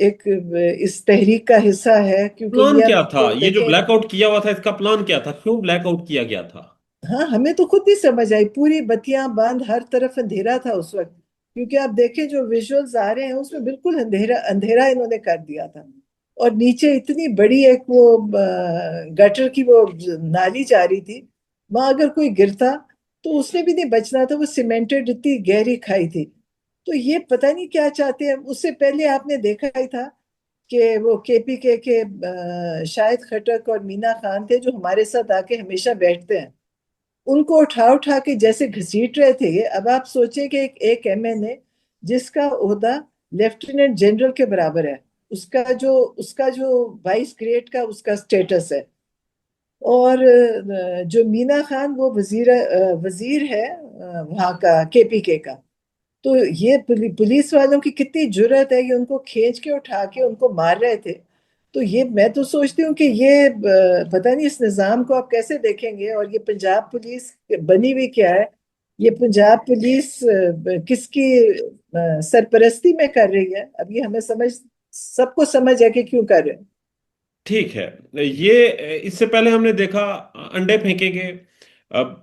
ایک اس تحریک کا حصہ ہے، کیونکہ پلان یہ کیا اب تھا؟ یہ جو دیکھیں. بلیک آؤٹ کیا ہوا تھا اس کا پلان کیا تھا؟ کیوں بلیک آؤٹ کیا گیا تھا؟ ہاں ہمیں تو خود نہیں سمجھ آئی، پوری بتیاں بند، ہر طرف اندھیرا تھا اس وقت. کیونکہ آپ دیکھیں جو ویژولز آ رہے ہیں اس میں بالکل اندھیرا اندھیرا انہوں نے کر دیا تھا. اور نیچے اتنی بڑی ایک وہ گٹر کی وہ نالی جا رہی تھی، وہاں اگر کوئی گرتا تو اس نے بھی نہیں بچنا تھا، وہ سیمنٹڈ اتنی گہری کھائی تھی. تو یہ پتہ نہیں کیا چاہتے ہیں. اس سے پہلے آپ نے دیکھا ہی تھا کہ وہ کے پی کے شاہد خٹک اور مینا خان تھے جو ہمارے ساتھ آ کے ہمیشہ بیٹھتے ہیں، ان کو اٹھا اٹھا کے جیسے گھسیٹ رہے تھے یہ. اب آپ سوچیں کہ ایک ایم این اے جس کا عہدہ لیفٹیننٹ جنرل کے برابر ہے، اس کا جو وائس گریڈ کا اس کا سٹیٹس ہے، اور جو مینا خان وہ وزیر ہے وہاں کا کے پی کے کا. تو یہ پولیس والوں کی کتنی جرأت ہے کہ ان کو کھینچ کے اٹھا کے ان کو مار رہے تھے. تو یہ میں تو سوچتی ہوں کہ یہ پتہ نہیں اس نظام کو آپ کیسے دیکھیں گے. اور یہ پنجاب پولیس بنی ہوئی کیا ہے؟ یہ پنجاب پولیس کس کی سرپرستی میں کر رہی ہے؟ اب یہ ہمیں سب کو سمجھ ہے کہ کیوں کر رہے ہیں. ٹھیک ہے. یہ اس سے پہلے ہم نے دیکھا انڈے پھینکے گئے،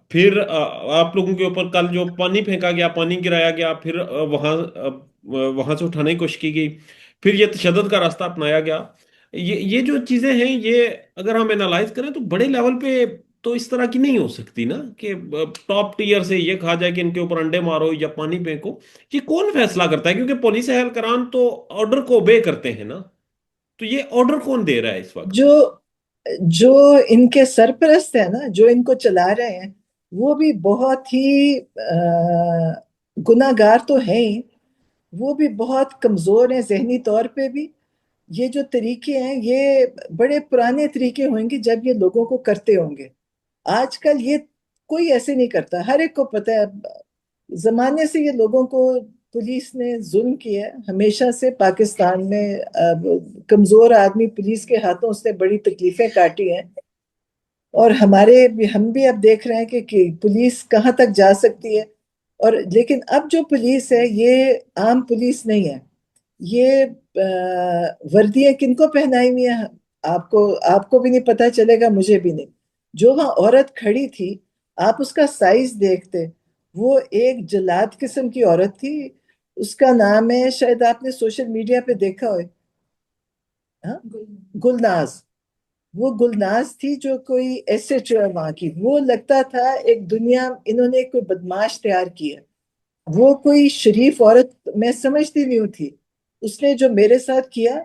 پھر آپ لوگوں کے اوپر کل جو پانی پھینکا گیا، پانی گرایا گیا، پھر وہاں سے اٹھانے کی کوشش کی گئی، پھر یہ تشدد کا راستہ اپنایا گیا. یہ جو چیزیں ہیں، یہ اگر ہم اینالائز کریں تو بڑے لیول پہ تو اس طرح کی نہیں ہو سکتی نا، کہ ٹاپ ٹیئر سے یہ کہا جائے کہ ان کے اوپر انڈے مارو یا پانی پھینکو. یہ کون فیصلہ کرتا ہے؟ کیونکہ پولیس اہلکاران تو آرڈر کو اوبے کرتے ہیں نا. تو یہ آرڈر کون دے رہا ہے اس وقت؟ جو جو ان کے سرپرست ہیں نا، جو ان کو چلا رہے ہیں، وہ بھی بہت ہی گناہ گار تو ہیں ہی، وہ بھی بہت کمزور ہیں ذہنی طور پہ بھی. یہ جو طریقے ہیں یہ بڑے پرانے طریقے ہوں گے جب یہ لوگوں کو کرتے ہوں گے. آج کل یہ کوئی ایسے نہیں کرتا، ہر ایک کو پتہ ہے. زمانے سے یہ لوگوں کو پولیس نے ظلم کیا ہے ہمیشہ سے پاکستان میں. اب کمزور آدمی پولیس کے ہاتھوں اس نے بڑی تکلیفیں کاٹی ہیں. اور ہم بھی اب دیکھ رہے ہیں کہ پولیس کہاں تک جا سکتی ہے. اور لیکن اب جو پولیس ہے یہ عام پولیس نہیں ہے. یہ وردیاں کن کو پہنائی ہوئی ہیں آپ کو بھی نہیں پتا چلے گا، مجھے بھی نہیں. جو وہاں عورت کھڑی تھی، آپ اس کا سائز دیکھتے، وہ ایک جلاد قسم کی عورت تھی. اس کا نام ہے، شاید آپ نے سوشل میڈیا پہ دیکھا ہوئے، ہاں، گلناز. وہ گلناز تھی جو کوئی ایس ایچ او ہے وہاں کی. وہ لگتا تھا ایک دنیا انہوں نے کوئی بدماش تیار کی ہے. وہ کوئی شریف عورت میں سمجھتی نہیں تھی. اس نے جو میرے ساتھ کیا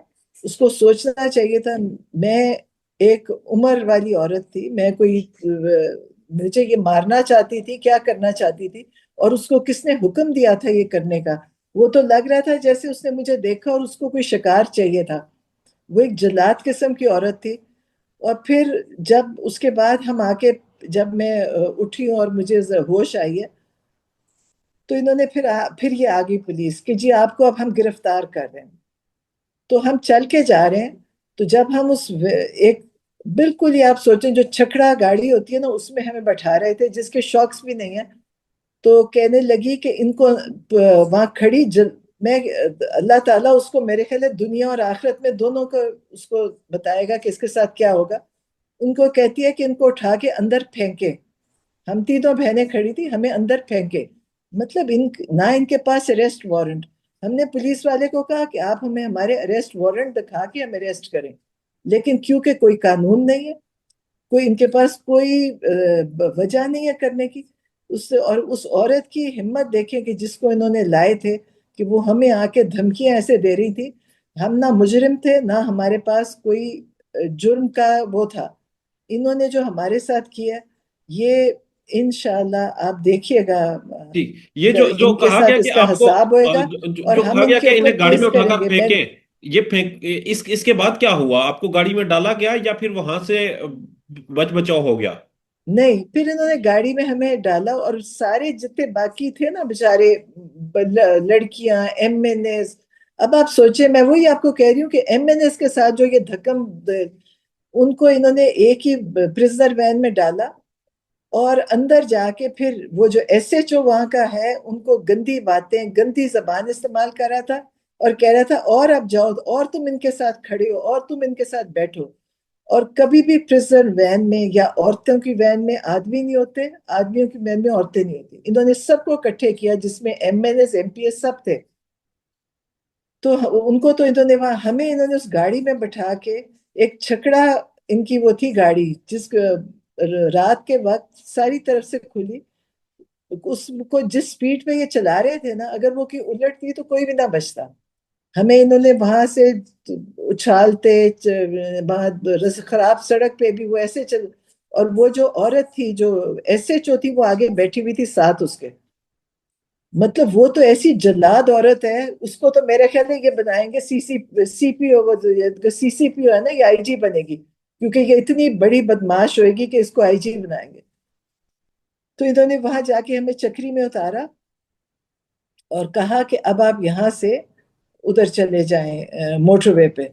اس کو سوچنا چاہیے تھا. میں ایک عمر والی عورت تھی، میں کوئی مجھے یہ مارنا چاہتی تھی، کیا کرنا چاہتی تھی، اور اس کو کس نے حکم دیا تھا یہ کرنے کا؟ وہ تو لگ رہا تھا جیسے اس نے مجھے دیکھا اور اس کو کوئی شکار چاہیے تھا. وہ ایک جلاد قسم کی عورت تھی. اور پھر جب اس کے بعد ہم آ کے جب میں اٹھی ہوں اور مجھے ہوش آئی ہے، تو انہوں نے پھر یہ آگئی پولیس کہ جی آپ کو اب ہم گرفتار کر رہے ہیں. تو ہم چل کے جا رہے ہیں، تو جب ہم ایک بالکل ہی آپ سوچیں جو چھکڑا گاڑی ہوتی ہے نا، اس میں ہمیں بٹھا رہے تھے جس کے شاکس بھی نہیں ہیں. تو کہنے لگی کہ ان کو وہاں کھڑی میں اللہ تعالیٰ اس کو میرے خیال ہے دنیا اور آخرت میں دونوں کو اس کو بتائے گا کہ اس کے ساتھ کیا ہوگا. ان کو کہتی ہے کہ ان کو اٹھا کے اندر پھینکے. ہم تینوں بہنیں کھڑی تھی، ہمیں اندر پھینکے. مطلب نہ ان کے پاس اریسٹ وارنٹ. ہم نے پولیس والے کو کہا کہ آپ ہمیں ہمارے اریسٹ وارنٹ دکھا کے ہمیں اریسٹ کریں، لیکن کیونکہ کوئی قانون نہیں ہے، کوئی ان کے پاس کوئی وجہ نہیں ہے کرنے کی. اور اس عورت کی ہمت دیکھیں کہ جس کو انہوں نے لائے تھے، کہ وہ ہمیں آ کے دھمکیاں ایسے دے رہی تھی. ہم نہ مجرم تھے، نہ ہمارے پاس کوئی جرم کا وہ تھا. انہوں نے جو ہمارے ساتھ کیا یہ انشاءاللہ آپ دیکھیے گا، ٹھیک. یہ جو جو ان کے کہا گیا ساتھ کہ اس کا آپ کو حساب ہوئے گا اور جو ہم کہا ان گیا کے کہ اوپر انہیں گاڑی میں کیس اٹھا کریں کر گے. پھینکیں، یہ اس کے بعد کیا ہوا؟ آپ کو گاڑی میں ڈالا گیا یا پھر وہاں سے بچاؤ ہو گیا؟ نہیں، پھر انہوں نے گاڑی میں ہمیں ڈالا اور سارے جتنے باقی تھے نا بےچارے، لڑکیاں، ایم این ایز. اب آپ سوچیں، میں وہی آپ کو کہہ رہی ہوں کہ ایم این ایز کے ساتھ جو یہ ان کو انہوں نے ایک ہی پرزنر وین میں ڈالا اور اندر جا کے پھر وہ جو ایس ایچ او وہاں کا ہے ان کو گندی باتیں، گندی زبان استعمال کر رہا تھا. اور کہہ رہا تھا اور اب جاؤ اور تم ان کے ساتھ کھڑے ہو اور تم ان کے ساتھ بیٹھو. اور کبھی بھی پریزن وین میں یا عورتوں کی وین میں آدمی نہیں ہوتے، آدمیوں کی وین میں عورتیں نہیں ہوتی. انہوں نے سب کو اکٹھے کیا جس میں M L M P S سب تھے. تو ان کو تو انہوں نے وہاں ہمیں انہوں نے اس گاڑی میں بٹھا کے ایک چھکڑا، ان کی وہ تھی گاڑی جس رات کے وقت ساری طرف سے کھلی، اس کو جس سپیڈ پہ یہ چلا رہے تھے نا، اگر وہ کی الٹتی تو کوئی بھی نہ بچتا. ہمیں انہوں نے وہاں سے اچھالتے وہاں خراب سڑک پہ بھی وہ ایسے چل. اور وہ جو عورت تھی جو ایس ایچ او تھی وہ آگے بیٹھی ہوئی تھی ساتھ اس کے. مطلب وہ تو ایسی جلاد عورت ہے، اس کو تو میرے خیال ہے یہ بنائیں گے سی پی او، سی سی پی او ہے نا، یہ آئی جی بنے گی، کیونکہ یہ اتنی بڑی بدماش ہوئے گی کہ اس کو آئی جی بنائیں گے. تو انہوں نے وہاں جا کے ہمیں چکری میں اتارا اور کہا کہ اب آپ یہاں سے ادھر چلے جائیں موٹر وے پہ.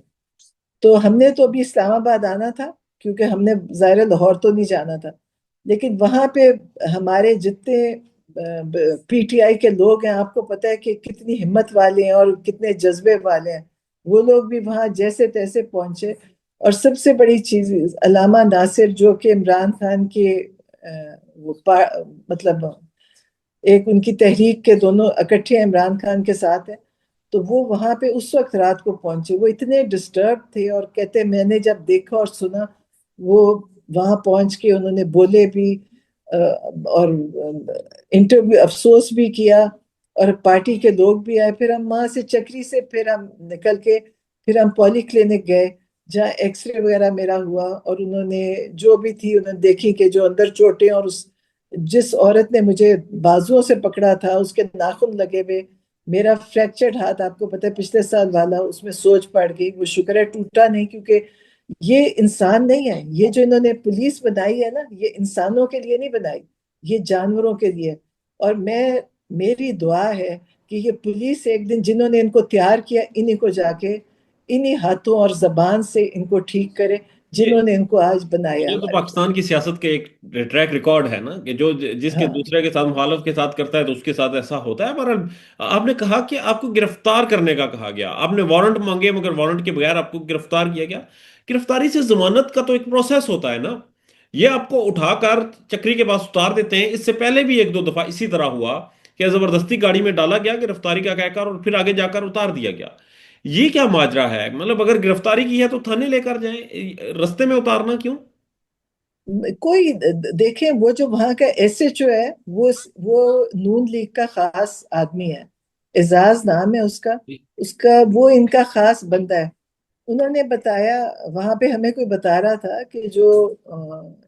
تو ہم نے تو ابھی اسلام آباد آنا تھا کیونکہ ہم نے ظاہر لاہور تو نہیں جانا تھا، لیکن وہاں پہ ہمارے جتنے پی ٹی آئی کے لوگ ہیں، آپ کو پتہ ہے کہ کتنی ہمت والے ہیں اور کتنے جذبے والے ہیں. وہ لوگ بھی وہاں جیسے تیسے پہنچے. اور سب سے بڑی چیز علامہ ناصر جو کہ عمران خان کے مطلب ایک ان کی تحریک کے دونوں اکٹھے عمران خان کے ساتھ ہیں، تو وہ وہاں پہ اس وقت رات کو پہنچے. وہ اتنے ڈسٹرب تھے اور کہتے میں نے جب دیکھا اور سنا، وہ وہاں پہنچ کے انہوں نے بولے بھی اور انٹرویو افسوس بھی کیا، اور پارٹی کے لوگ بھی آئے. پھر ہم وہاں سے چکری سے پھر ہم نکل کے پھر ہم پولی کلینک گئے جہاں ایکس رے وغیرہ میرا ہوا، اور انہوں نے جو بھی تھی انہوں نے دیکھی کہ جو اندر چوٹیں، اور جس عورت نے مجھے بازوؤں سے پکڑا تھا اس کے ناخن لگے ہوئے. میرا فریکچرڈ ہاتھ آپ کو پتہ ہے پچھلے سال والا، اس میں سوج پڑ گئی. وہ شکر ہے ٹوٹا نہیں، کیونکہ یہ انسان نہیں ہے. یہ جو انہوں نے پولیس بنائی ہے نا، یہ انسانوں کے لیے نہیں بنائی، یہ جانوروں کے لیے. اور میری دعا ہے کہ یہ پولیس ایک دن جنہوں نے ان کو تیار کیا انہی کو جا کے انہی ہاتھوں اور زبان سے ان کو ٹھیک کرے یہ جنہوں نے ان کو آج بنایا یہ تو ہمارے لیے. پاکستان کی سیاست کے ایک ٹریک ریکارڈ ہے نا، کہ جو جس کے ہاں. دوسرے کے ساتھ مخالف کے ساتھ کرتا ہے تو اس کے ساتھ ایسا ہوتا ہے. پر آپ نے کہا کہ آپ کو گرفتار کرنے کا کہا گیا، آپ نے وارنٹ مانگے مگر وارنٹ کے بغیر آپ کو گرفتار کیا گیا. گرفتاری سے ضمانت کا تو ایک پروسیس ہوتا ہے نا. یہ آپ کو اٹھا کر چکری کے پاس اتار دیتے ہیں. اس سے پہلے بھی ایک دو دفعہ اسی طرح ہوا کہ زبردستی گاڑی میں ڈالا گیا گرفتاری کا کہہ کر، اور پھر آگے جا کر اتار دیا گیا. یہ کیا ماجرا ہے؟ مطلب اگر گرفتاری کی ہے تو تھانے لے کر جائیں، رستے میں اتارنا کیوں؟ کوئی دیکھیں، وہ جو وہاں کا ایس ایچ او ہے وہ نون لیگ کا خاص آدمی ہے، اعزاز نام ہے اس کا وہ ان کا خاص بندہ ہے. انہوں نے بتایا وہاں پہ، ہمیں کوئی بتا رہا تھا کہ جو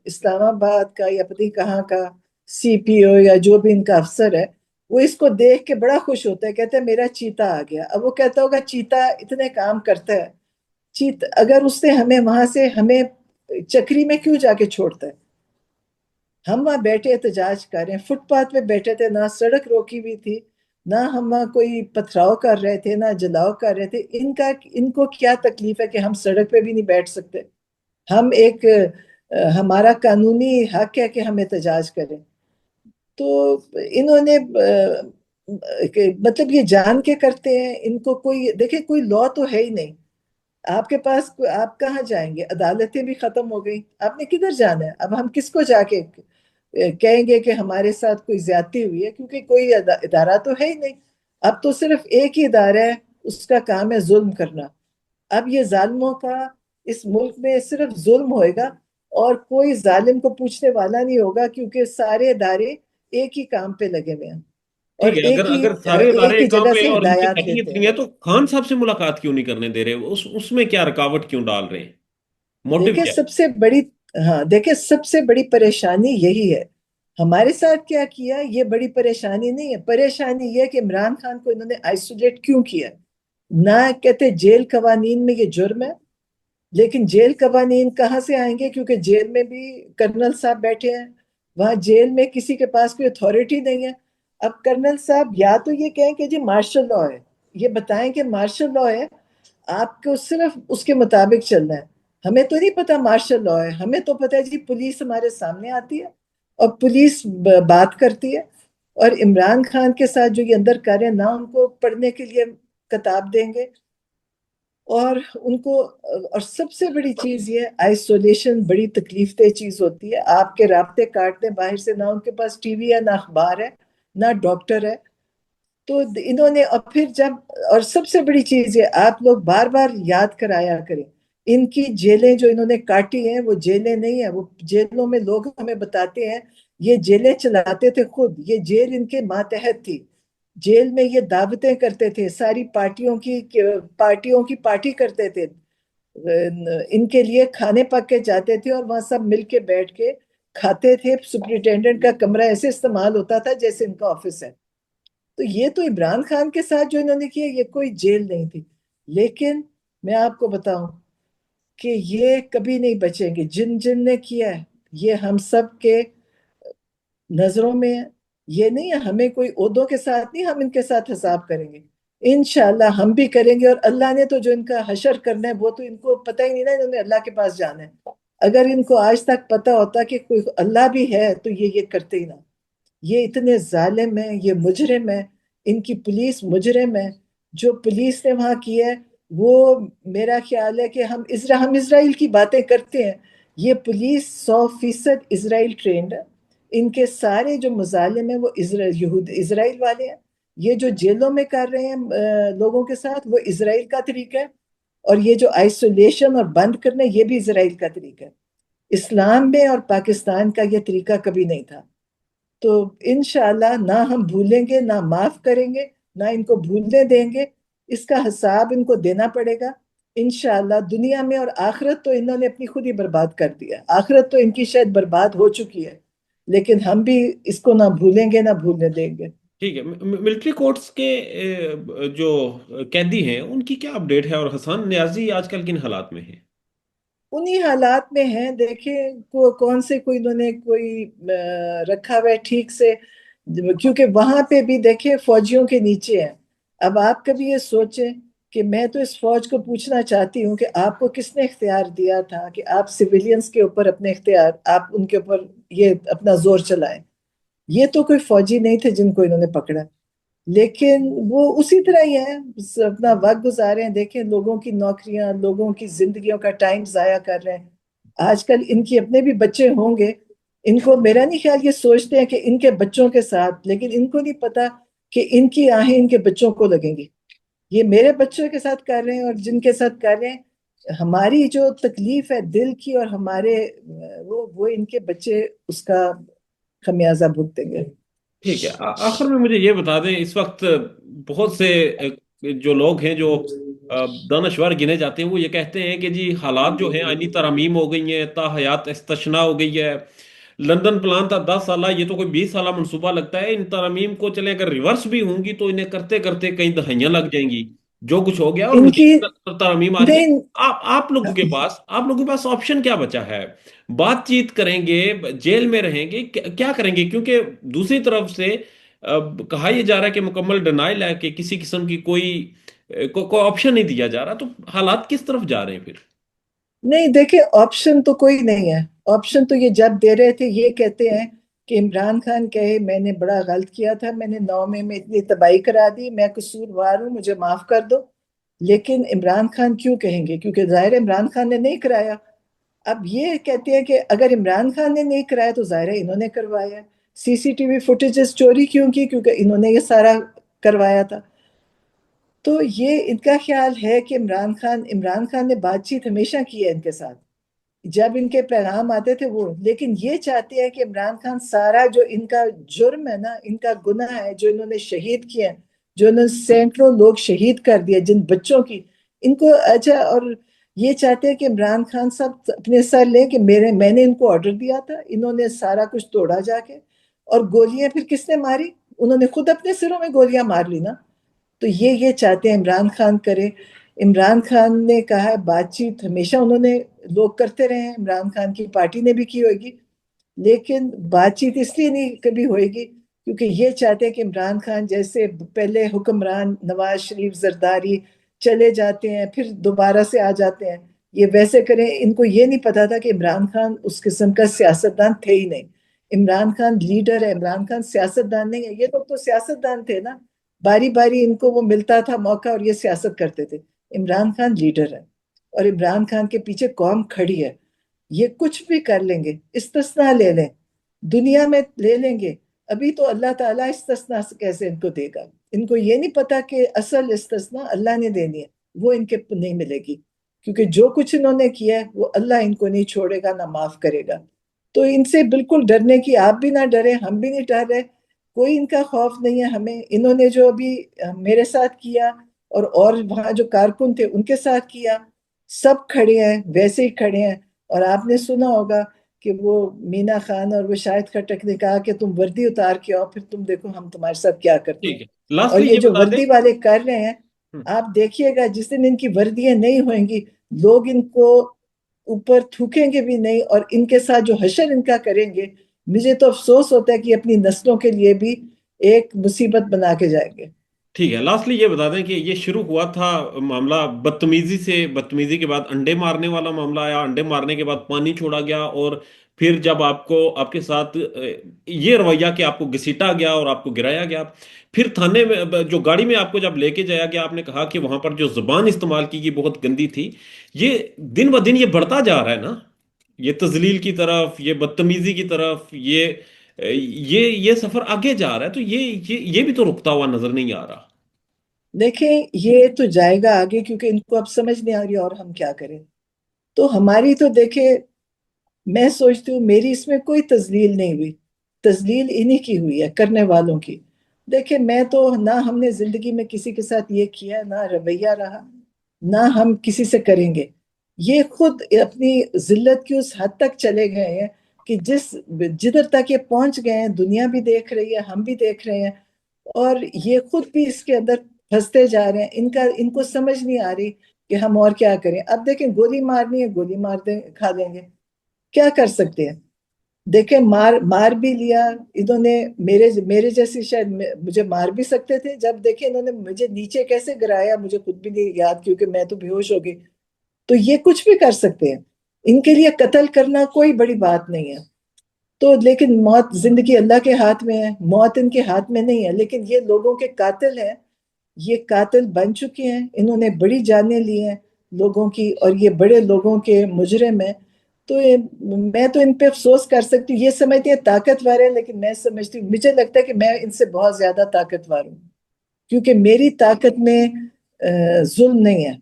اسلام آباد کا یا پتہ نہیں کہاں کا سی پی او یا جو بھی ان کا افسر ہے، وہ اس کو دیکھ کے بڑا خوش ہوتا ہے، کہتا ہے میرا چیتا آ گیا. اب وہ کہتا ہوگا چیتا اتنے کام کرتا ہے، اگر اس نے ہمیں وہاں سے ہمیں چکری میں کیوں جا کے چھوڑتا ہے؟ ہم وہاں بیٹھے احتجاج کر رہے ہیں، فٹ پاتھ پہ بیٹھے تھے، نہ سڑک روکی ہوئی تھی، نہ ہم وہاں کوئی پتھراؤ کر رہے تھے نہ جلاؤ کر رہے تھے. ان کو کیا تکلیف ہے کہ ہم سڑک پہ بھی نہیں بیٹھ سکتے؟ ہم ہمارا قانونی حق ہے کہ ہم احتجاج کریں. تو انہوں نے مطلب یہ جان کے کرتے ہیں. ان کو کوئی دیکھیں کوئی لا تو ہے ہی نہیں. آپ کے پاس آپ کہاں جائیں گے؟ عدالتیں بھی ختم ہو گئی، آپ نے کدھر جانا ہے؟ اب ہم کس کو جا کے کہیں گے کہ ہمارے ساتھ کوئی زیادتی ہوئی ہے؟ کیونکہ کوئی ادارہ تو ہے ہی نہیں. اب تو صرف ایک ہی ادارہ ہے، اس کا کام ہے ظلم کرنا. اب یہ ظالموں کا اس ملک میں صرف ظلم ہوئے گا، اور کوئی ظالم کو پوچھنے والا نہیں ہوگا، کیونکہ سارے ادارے ایک ہی کام پہ لگے ہوئے ہیں اور ٹھیک ہے، اگر اگر سارے ادارے ایک ہی ایک کام جگہ پہ ہیں سے اور ان کی ہدایات چیکنگ دیتے اتنی ہیں. ہے تو خان صاحب سے ملاقات کیوں نہیں کرنے دے رہے؟ اس میں کیا رکاوٹ کیوں ڈال رہے ہیں؟ موٹو دیکھیں کیا ہے؟ سب سے بڑی ہاں دیکھیں سب سے بڑی پریشانی یہی ہے. ہمارے ساتھ کیا کیا یہ بڑی پریشانی نہیں ہے. پریشانی یہ کہ عمران خان کو انہوں نے آئسولیٹ کیوں کیا؟ نہ کہتے جیل قوانین میں یہ جرم ہے، لیکن جیل قوانین کہاں سے آئیں گے؟ کیونکہ جیل میں بھی کرنل صاحب بیٹھے ہیں. وہاں جیل میں کسی کے پاس کوئی اتھارٹی نہیں ہے. اب کرنل صاحب یا تو یہ کہیں کہ جی مارشل لا ہے، یہ بتائیں کہ مارشل لا ہے، آپ کو صرف اس کے مطابق چلنا ہے. ہمیں تو نہیں پتا مارشل لا ہے، ہمیں تو پتا ہے جی پولیس ہمارے سامنے آتی ہے اور پولیس بات کرتی ہے. اور عمران خان کے ساتھ جو یہ اندر کر رہے ہیں، نہ ان کو پڑھنے کے لیے کتاب دیں گے، اور ان کو، اور سب سے بڑی چیز یہ آئسولیشن بڑی تکلیف دہ چیز ہوتی ہے. آپ کے رابطے کاٹتے باہر سے، نہ ان کے پاس ٹی وی ہے، نہ اخبار ہے، نہ ڈاکٹر ہے. تو انہوں نے، اور پھر جب، اور سب سے بڑی چیز یہ آپ لوگ بار بار یاد کرایا کریں، ان کی جیلیں جو انہوں نے کاٹی ہیں وہ جیلیں نہیں ہیں. وہ جیلوں میں لوگ ہمیں بتاتے ہیں یہ جیلیں چلاتے تھے خود، یہ جیل ان کے ماتحت تھی. جیل میں یہ دعوتیں کرتے تھے، ساری پارٹیوں کی پارٹی کرتے تھے، ان کے لیے کھانے پک کے جاتے تھے اور وہاں سب مل کے بیٹھ کے کھاتے تھے. سپرنٹینڈنٹ کا کمرہ ایسے استعمال ہوتا تھا جیسے ان کا آفس ہے. تو یہ تو عمران خان کے ساتھ جو انہوں نے کیا یہ کوئی جیل نہیں تھی. لیکن میں آپ کو بتاؤں کہ یہ کبھی نہیں بچیں گے. جن جن نے کیا ہے یہ ہم سب کے نظروں میں ہے. یہ نہیں ہے ہمیں کوئی عہدوں کے ساتھ نہیں، ہم ان کے ساتھ حساب کریں گے انشاءاللہ. ہم بھی کریں گے، اور اللہ نے تو جو ان کا حشر کرنا ہے وہ تو ان کو پتہ ہی نہیں نا، انہوں نے اللہ کے پاس جانا ہے. اگر ان کو آج تک پتہ ہوتا کہ کوئی اللہ بھی ہے تو یہ کرتے ہی نہ. یہ اتنے ظالم ہیں، یہ مجرم ہیں، ان کی پولیس مجرم ہے. جو پولیس نے وہاں کیا ہے وہ، میرا خیال ہے کہ ہم اسرائیل کی باتیں کرتے ہیں، یہ پولیس 100% اسرائیل ٹرینڈ ہے. ان کے سارے جو مظالم ہیں وہ اسرائیل والے ہیں. یہ جو جیلوں میں کر رہے ہیں لوگوں کے ساتھ وہ اسرائیل کا طریقہ ہے، اور یہ جو آئسولیشن اور بند کرنا یہ بھی اسرائیل کا طریقہ ہے. اسلام میں اور پاکستان کا یہ طریقہ کبھی نہیں تھا. تو انشاءاللہ نہ ہم بھولیں گے، نہ معاف کریں گے، نہ ان کو بھولنے دیں گے. اس کا حساب ان کو دینا پڑے گا انشاءاللہ. دنیا میں اور آخرت تو انہوں نے اپنی خود ہی برباد کر دیا. آخرت تو ان کی شاید برباد ہو چکی ہے، لیکن ہم بھی اس کو نہ بھولیں گے نہ بھولنے دیں گے. ٹھیک ہے، ملٹری کورٹس کے جو قیدی ہیں ان کی کیا اپڈیٹ ہے، اور حسان نیازی آج کل کن حالات میں ہیں؟ انہی حالات میں ہیں. دیکھیں کون سے کوئی انہوں نے کوئی رکھا ہوا ہے ٹھیک سے، کیونکہ وہاں پہ بھی دیکھیں فوجیوں کے نیچے ہیں. اب آپ کبھی یہ سوچیں کہ میں تو اس فوج کو پوچھنا چاہتی ہوں کہ آپ کو کس نے اختیار دیا تھا کہ آپ سویلینز کے اوپر اپنے اختیار، آپ ان کے اوپر یہ اپنا زور چلائیں. یہ تو کوئی فوجی نہیں تھے جن کو انہوں نے پکڑا، لیکن وہ اسی طرح ہی ہیں، اپنا وقت گزارے ہیں. دیکھیں لوگوں کی نوکریاں، لوگوں کی زندگیوں کا ٹائم ضائع کر رہے ہیں. آج کل ان کی اپنے بھی بچے ہوں گے، ان کو میرا نہیں خیال، یہ سوچتے ہیں کہ ان کے بچوں کے ساتھ، لیکن ان کو نہیں پتا کہ ان کی آہیں ان کے بچوں کو لگیں گی. یہ میرے بچوں کے ساتھ کر رہے ہیں اور جن کے ساتھ کر رہے ہیں. ہماری جو تکلیف ہے دل کی اور ہمارے، وہ ان کے بچے اس کا خمیازہ بھگتیں گے. ٹھیک ہے، آخر میں مجھے یہ بتا دیں، اس وقت بہت سے جو لوگ ہیں جو دانشور گنے جاتے ہیں وہ یہ کہتے ہیں کہ جی حالات جو ہیں آئینی ترامیم ہو گئی ہیں، تا حیات استثنا ہو گئی ہے. لندن پلان تھا 10 سالہ، یہ تو کوئی 20 سالہ منصوبہ لگتا ہے. ان ترامیم کو چلیں اگر ریورس بھی ہوں گی تو انہیں کرتے کرتے کئی دہائیاں لگ جائیں گی. جو کچھ ہو گیا اور ان کی مزید ترامیم آ رہی ہے. نہیں، آپ لوگوں کے پاس آپشن کیا بچا ہے؟ بات چیت کریں گے، جیل میں رہیں گے، کیا کریں گے؟ کیونکہ دوسری طرف سے کہا یہ جا رہا ہے کہ مکمل ڈینائل ہے، کہ کسی قسم کی کوئی آپشن نہیں دیا جا رہا. تو حالات کس طرف جا رہے ہیں پھر؟ نہیں دیکھیں آپشن تو کوئی نہیں ہے. آپشن تو یہ جب دے رہے تھے یہ کہتے ہیں کہ عمران خان کہے میں نے بڑا غلط کیا تھا، میں نے 9 مئی میں اتنی تباہی کرا دی، میں قصوروار ہوں، مجھے معاف کر دو. لیکن عمران خان کیوں کہیں گے؟ کیونکہ ظاہر ہے عمران خان نے نہیں کرایا. اب یہ کہتے ہیں کہ اگر عمران خان نے نہیں کرایا تو ظاہر ہے انہوں نے کروایا. سی سی ٹی وی فوٹیجز چوری کیوں کی؟ کیونکہ انہوں نے یہ سارا کروایا تھا. تو یہ ان کا خیال ہے کہ عمران خان نے بات چیت ہمیشہ کی ہے ان کے ساتھ، جب ان کے پیغام آتے تھے وہ. لیکن یہ چاہتے ہیں کہ عمران خان سارا جو ان کا جرم ہے نا، ان کا گناہ ہے جو انہوں نے شہید کیا ہے، جو انہوں نے سینکڑوں لوگ شہید کر دیا جن بچوں کی، ان کو اچھا. اور یہ چاہتے ہیں کہ عمران خان صاحب اپنے سر لیں کہ میں نے ان کو آرڈر دیا تھا، انہوں نے سارا کچھ توڑا جا کے. اور گولیاں پھر کس نے ماری؟ انہوں نے خود اپنے سروں میں گولیاں مار لی نا. تو یہ چاہتے ہیں عمران خان کرے. عمران خان نے کہا ہے بات چیت ہمیشہ انہوں نے لوگ کرتے رہے ہیں، عمران خان کی پارٹی نے بھی کی ہوئے گی، لیکن بات چیت اس لیے نہیں کبھی ہوئے گی کیونکہ یہ چاہتے ہیں کہ عمران خان جیسے پہلے حکمران نواز شریف زرداری چلے جاتے ہیں پھر دوبارہ سے آ جاتے ہیں، یہ ویسے کریں. ان کو یہ نہیں پتا تھا کہ عمران خان اس قسم کا سیاستدان تھے ہی نہیں. عمران خان لیڈر ہے، عمران خان سیاستدان نہیں ہے. یہ لوگ تو سیاستدان تھے نا، باری باری ان کو وہ ملتا تھا موقع اور یہ سیاست کرتے تھے. عمران خان لیڈر ہے اور عمران خان کے پیچھے قوم کھڑی ہے. یہ کچھ بھی کر لیں گے، استثناء لے لیں، دنیا میں لے لیں گے. ابھی تو اللہ تعالیٰ استثناء کیسے ان کو دے گا؟ ان کو یہ نہیں پتا کہ اصل استثناء اللہ نے دینی ہے، وہ ان کے نہیں ملے گی، کیونکہ جو کچھ انہوں نے کیا ہے وہ اللہ ان کو نہیں چھوڑے گا نہ معاف کرے گا. تو ان سے بالکل ڈرنے کی، آپ بھی نہ ڈرے، ہم بھی نہیں ڈر رہے، کوئی ان کا خوف نہیں ہے ہمیں. انہوں نے جو ابھی میرے ساتھ کیا اور وہاں جو کارکن تھے ان کے ساتھ کیا، سب کھڑے ہیں ویسے ہی کھڑے ہیں. اور آپ نے سنا ہوگا کہ وہ مینا خان اور وہ شاہد خٹک نے کہا کہ تم وردی اتار کے آؤ، پھر تم دیکھو ہم تمہارے ساتھ کیا کرتے ہیں. ٹھیک ہے، اور لاسٹلی یہ یہ جو بتا دیں. وردی والے کر رہے ہیں، ہم، آپ دیکھیے گا جس دن ان کی وردیاں نہیں ہوئیں گی، لوگ ان کو اوپر تھوکیں گے بھی نہیں، اور ان کے ساتھ جو حشر ان کا کریں گے، مجھے تو افسوس ہوتا ہے کہ اپنی نسلوں کے لیے بھی ایک مصیبت بنا کے جائیں گے. ٹھیک ہے، لاسٹلی یہ بتا دیں کہ یہ شروع ہوا تھا معاملہ بدتمیزی سے، بدتمیزی کے بعد انڈے مارنے والا معاملہ آیا، انڈے مارنے کے بعد پانی چھوڑا گیا، اور پھر جب آپ کو آپ کے ساتھ یہ رویہ کہ آپ کو گھسیٹا گیا اور آپ کو گرایا گیا، پھر تھانے میں جو گاڑی میں آپ کو جب لے کے جایا گیا، آپ نے کہا کہ وہاں پر جو زبان استعمال کی گئی بہت گندی تھی. یہ دن بہ دن یہ بڑھتا جا رہا ہے نا، یہ تذلیل کی طرف، یہ بدتمیزی کی طرف، یہ سفر آگے جا رہا ہے، تو یہ بھی تو رکتا ہوا نظر نہیں آ رہا. دیکھیں یہ تو جائے گا آگے، کیونکہ ان کو اب سمجھ نہیں آ رہی اور ہم کیا کریں. تو ہماری تو دیکھیں، میں سوچتی ہوں میری اس میں کوئی تذلیل نہیں ہوئی، تذلیل انہی کی ہوئی ہے، کرنے والوں کی. دیکھیں میں تو نہ ہم نے زندگی میں کسی کے ساتھ یہ کیا، نہ رویہ رہا، نہ ہم کسی سے کریں گے. یہ خود اپنی ذلت کی اس حد تک چلے گئے ہیں کہ جدھر تک یہ پہنچ گئے ہیں، دنیا بھی دیکھ رہی ہے، ہم بھی دیکھ رہے ہیں، اور یہ خود بھی اس کے اندر پھنستے جا رہے ہیں. ان کو سمجھ نہیں آ رہی کہ ہم اور کیا کریں. اب دیکھیں گولی مارنی ہے، گولی مار دیں، کھا لیں گے، کیا کر سکتے ہیں. دیکھیں مار بھی لیا انہوں نے. میرے جیسی شاید مجھے مار بھی سکتے تھے. جب دیکھیں انہوں نے مجھے نیچے کیسے گرایا، مجھے خود بھی نہیں یاد، کیونکہ میں تو بے ہوش ہو گئی. تو یہ کچھ بھی کر سکتے ہیں، ان کے لیے قتل کرنا کوئی بڑی بات نہیں ہے. تو لیکن موت، زندگی اللہ کے ہاتھ میں ہے، موت ان کے ہاتھ میں نہیں ہے. لیکن یہ لوگوں کے قاتل ہیں، یہ قاتل بن چکے ہیں، انہوں نے بڑی جانیں لی ہیں لوگوں کی، اور یہ بڑے لوگوں کے مجرم ہیں. تو میں تو ان پہ افسوس کر سکتی ہوں. یہ سمجھتی ہے طاقتور ہے، لیکن میں سمجھتی ہوں، مجھے لگتا ہے کہ میں ان سے بہت زیادہ طاقتور ہوں، کیونکہ میری طاقت میں ظلم نہیں ہے.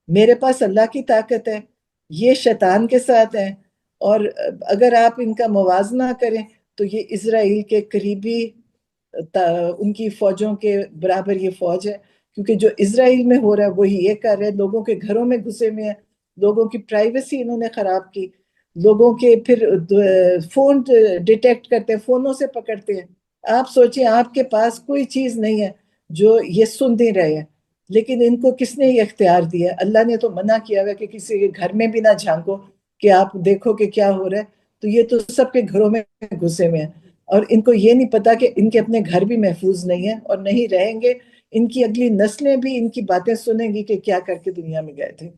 میرے پاس اللہ کی طاقت ہے، یہ شیطان کے ساتھ ہیں. اور اگر آپ ان کا موازنہ کریں تو یہ اسرائیل کے قریبی ان کی فوجوں کے برابر یہ فوج ہے. کیونکہ جو اسرائیل میں ہو رہا ہے وہی یہ کر رہے ہیں، لوگوں کے گھروں میں گھسے ہوئے ہیں، لوگوں کی پرائیویسی انہوں نے خراب کی، لوگوں کے پھر فون ڈیٹیکٹ کرتے ہیں، فونوں سے پکڑتے ہیں. آپ سوچیں آپ کے پاس کوئی چیز نہیں ہے جو یہ سن نہیں رہے ہیں، لیکن ان کو کس نے یہ اختیار دیا؟ اللہ نے تو منع کیا ہوا کہ کسی کے گھر میں بھی نہ جھانکو کہ آپ دیکھو کہ کیا ہو رہا ہے. تو یہ تو سب کے گھروں میں گھسے ہوئے ہیں، اور ان کو یہ نہیں پتا کہ ان کے اپنے گھر بھی محفوظ نہیں ہیں اور نہیں رہیں گے. ان کی اگلی نسلیں بھی ان کی باتیں سنیں گی کہ کیا کر کے دنیا میں گئے تھے.